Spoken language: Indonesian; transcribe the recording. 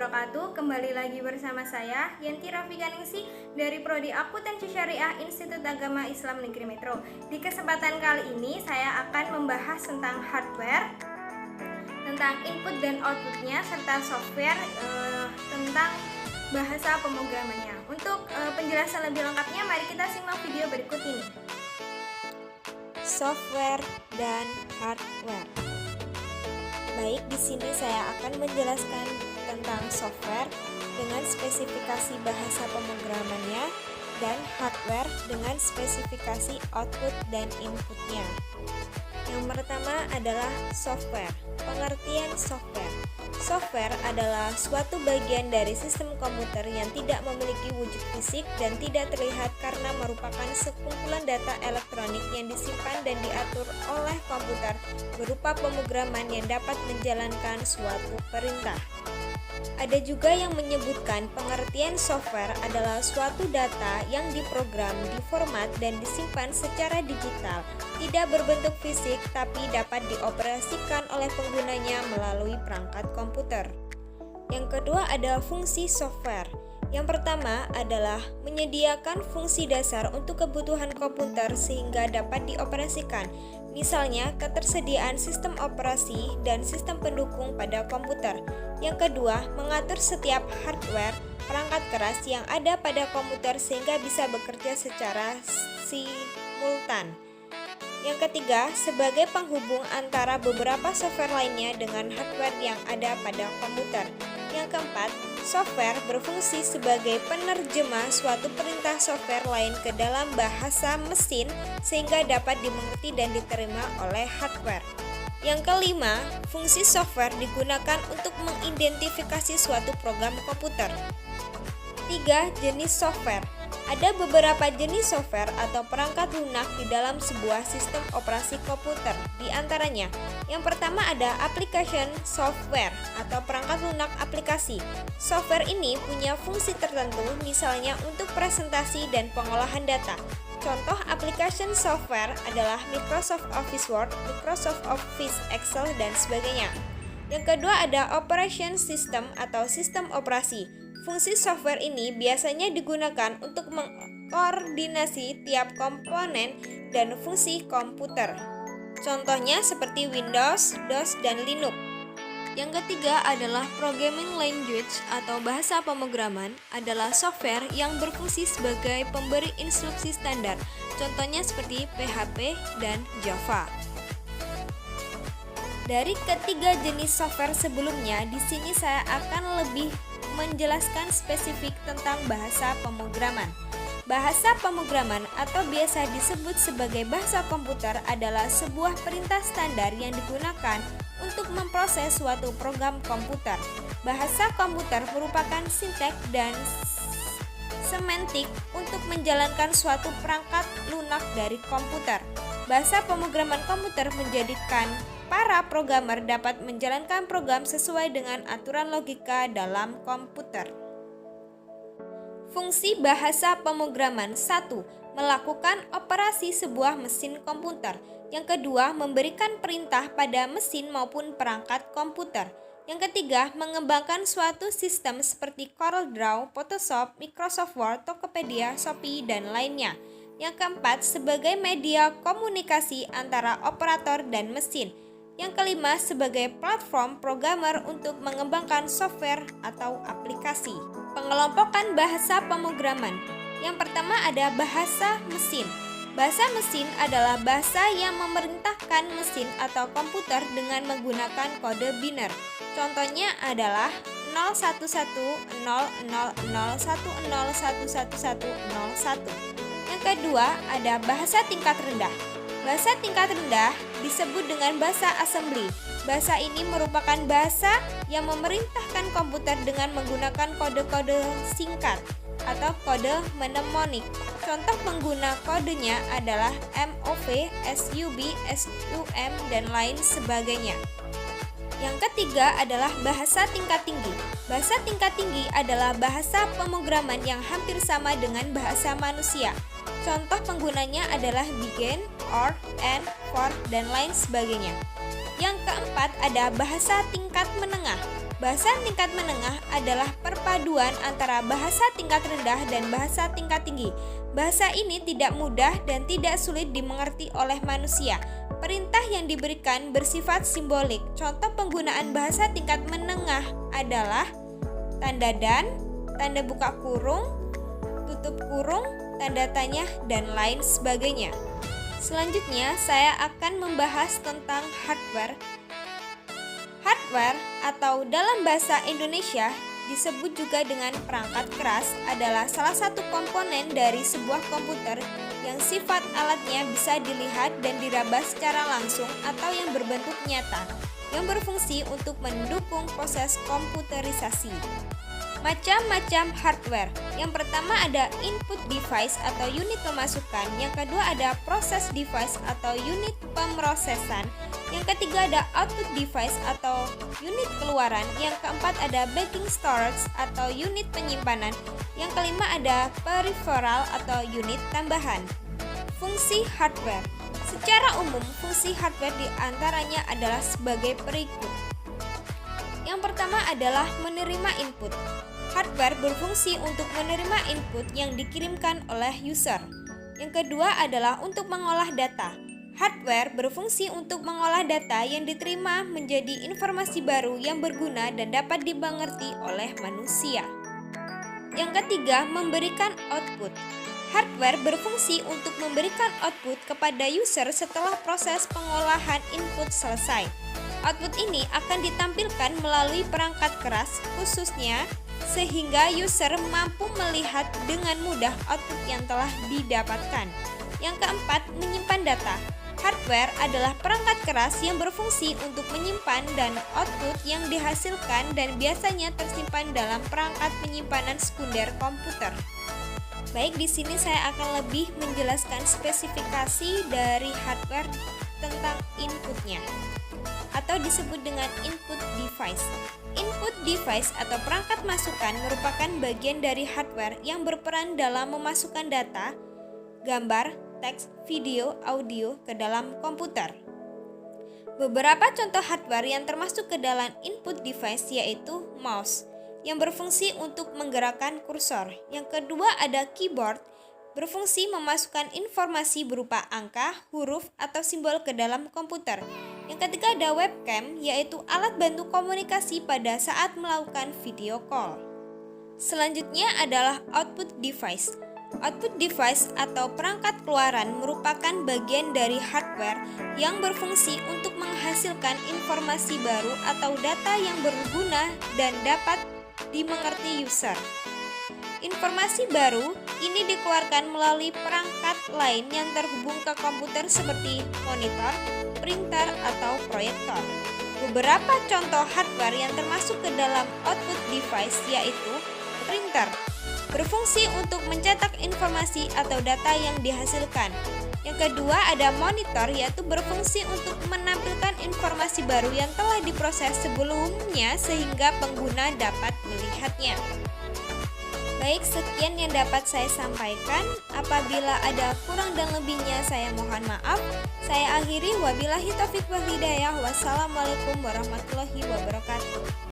wabarakatuh. Kembali lagi bersama saya Yanti Rafiganingsi dari Prodi Akuntansi Syariah Institut Agama Islam Negeri Metro. Di kesempatan kali ini saya akan membahas tentang hardware, tentang input dan outputnya, serta software, tentang bahasa pemrogramannya. Untuk penjelasan lebih lengkapnya, mari kita simak video berikut ini. Software dan hardware. Baik, di sini saya akan menjelaskan tentang software dengan spesifikasi bahasa pemrogramannya dan hardware dengan spesifikasi output dan inputnya. Yang pertama adalah software. Pengertian software. Software adalah suatu bagian dari sistem komputer yang tidak memiliki wujud fisik dan tidak terlihat karena merupakan sekumpulan data elektronik yang disimpan dan diatur oleh komputer berupa pemrograman yang dapat menjalankan suatu perintah. Ada juga yang menyebutkan pengertian software adalah suatu data yang diprogram, diformat, dan disimpan secara digital, tidak berbentuk fisik tapi dapat dioperasikan oleh penggunanya melalui perangkat komputer. Yang kedua ada fungsi software. Yang pertama adalah menyediakan fungsi dasar untuk kebutuhan komputer sehingga dapat dioperasikan. Misalnya, ketersediaan sistem operasi dan sistem pendukung pada komputer. Yang kedua, mengatur setiap hardware, perangkat keras yang ada pada komputer sehingga bisa bekerja secara simultan. Yang ketiga, sebagai penghubung antara beberapa software lainnya dengan hardware yang ada pada komputer. Yang keempat, software berfungsi sebagai penerjemah suatu perintah software lain ke dalam bahasa mesin sehingga dapat dimengerti dan diterima oleh hardware. Yang kelima, fungsi software digunakan untuk mengidentifikasi suatu program komputer. 3. Jenis software. Ada beberapa jenis software atau perangkat lunak di dalam sebuah sistem operasi komputer. Di antaranya, yang pertama ada application software atau perangkat lunak aplikasi. Software ini punya fungsi tertentu, misalnya untuk presentasi dan pengolahan data. Contoh application software adalah Microsoft Office Word, Microsoft Office Excel, dan sebagainya. Yang kedua ada operation system atau sistem operasi. Fungsi software ini biasanya digunakan untuk mengkoordinasi tiap komponen dan fungsi komputer. Contohnya seperti Windows, DOS, dan Linux. Yang ketiga adalah programming language atau bahasa pemrograman adalah software yang berfungsi sebagai pemberi instruksi standar. Contohnya seperti PHP dan Java. Dari ketiga jenis software sebelumnya, di sini saya akan lebih menjelaskan spesifik tentang bahasa pemrograman. Bahasa pemrograman atau biasa disebut sebagai bahasa komputer adalah sebuah perintah standar yang digunakan untuk memproses suatu program komputer. Bahasa komputer merupakan sinteks dan semantik untuk menjalankan suatu perangkat lunak dari komputer. Bahasa pemrograman komputer menjadikan para programmer dapat menjalankan program sesuai dengan aturan logika dalam komputer. Fungsi bahasa pemrograman 1. Melakukan operasi sebuah mesin komputer. Yang kedua, memberikan perintah pada mesin maupun perangkat komputer. Yang ketiga, mengembangkan suatu sistem seperti CorelDRAW, Photoshop, Microsoft Word, Tokopedia, Shopee, dan lainnya. Yang keempat, sebagai media komunikasi antara operator dan mesin. Yang kelima, sebagai platform programmer untuk mengembangkan software atau aplikasi. Pengelompokan bahasa pemrograman. Yang pertama ada bahasa mesin. Bahasa mesin adalah bahasa yang memerintahkan mesin atau komputer dengan menggunakan kode biner. Contohnya adalah 0110010111101. Yang kedua ada bahasa tingkat rendah. Bahasa tingkat rendah disebut dengan bahasa assembly. Bahasa ini merupakan bahasa yang memerintahkan komputer dengan menggunakan kode-kode singkat atau kode mnemonik. Contoh pengguna kodenya adalah MOV, SUB, SUM, dan lain sebagainya. Yang ketiga adalah bahasa tingkat tinggi. Bahasa tingkat tinggi adalah bahasa pemrograman yang hampir sama dengan bahasa manusia. Contoh penggunanya adalah begin, or, and, for, dan lain sebagainya. Yang keempat ada bahasa tingkat menengah. Bahasa tingkat menengah adalah perpaduan antara bahasa tingkat rendah dan bahasa tingkat tinggi. Bahasa ini tidak mudah dan tidak sulit dimengerti oleh manusia. Perintah yang diberikan bersifat simbolik. Contoh penggunaan bahasa tingkat menengah adalah tanda dan, tanda buka kurung, tutup kurung, tanda tanya, dan lain sebagainya. Selanjutnya, saya akan membahas tentang hardware. Hardware atau dalam bahasa Indonesia disebut juga dengan perangkat keras adalah salah satu komponen dari sebuah komputer yang sifat alatnya bisa dilihat dan diraba secara langsung atau yang berbentuk nyata, yang berfungsi untuk mendukung proses komputerisasi. Macam-macam hardware. Yang pertama ada input device atau unit pemasukan, yang kedua ada process device atau unit pemrosesan, yang ketiga ada output device atau unit keluaran, yang keempat ada backing storage atau unit penyimpanan, yang kelima ada peripheral atau unit tambahan. Fungsi hardware. Secara umum, fungsi hardware diantaranya adalah sebagai berikut. Yang pertama adalah menerima input. Hardware berfungsi untuk menerima input yang dikirimkan oleh user. Yang kedua adalah untuk mengolah data. Hardware berfungsi untuk mengolah data yang diterima menjadi informasi baru yang berguna dan dapat dimengerti oleh manusia. Yang ketiga, memberikan output. Hardware berfungsi untuk memberikan output kepada user setelah proses pengolahan input selesai. Output ini akan ditampilkan melalui perangkat keras khususnya sehingga user mampu melihat dengan mudah output yang telah didapatkan. Yang keempat, menyimpan data. Hardware adalah perangkat keras yang berfungsi untuk menyimpan dan output yang dihasilkan dan biasanya tersimpan dalam perangkat penyimpanan sekunder komputer. Baik, di sini saya akan lebih menjelaskan spesifikasi dari hardware tentang inputnya, atau disebut dengan input device. Input device atau perangkat masukan merupakan bagian dari hardware yang berperan dalam memasukkan data, gambar, teks, video, audio ke dalam komputer. Beberapa contoh hardware yang termasuk ke dalam input device yaitu mouse yang berfungsi untuk menggerakkan kursor. Yang kedua ada keyboard, berfungsi memasukkan informasi berupa angka, huruf, atau simbol ke dalam komputer. Yang ketiga ada webcam, yaitu alat bantu komunikasi pada saat melakukan video call. Selanjutnya adalah output device. Output device atau perangkat keluaran merupakan bagian dari hardware yang berfungsi untuk menghasilkan informasi baru atau data yang berguna dan dapat dimengerti user. Informasi baru ini dikeluarkan melalui perangkat lain yang terhubung ke komputer seperti monitor, printer, atau proyektor. Beberapa contoh hardware yang termasuk ke dalam output device yaitu printer, berfungsi untuk mencetak informasi atau data yang dihasilkan. Yang kedua ada monitor, yaitu berfungsi untuk menampilkan informasi baru yang telah diproses sebelumnya sehingga pengguna dapat melihatnya. Baik, sekian yang dapat saya sampaikan. Apabila ada kurang dan lebihnya saya mohon maaf. Saya akhiri, wabillahi taufiq wal hidayah. Wassalamualaikum warahmatullahi wabarakatuh.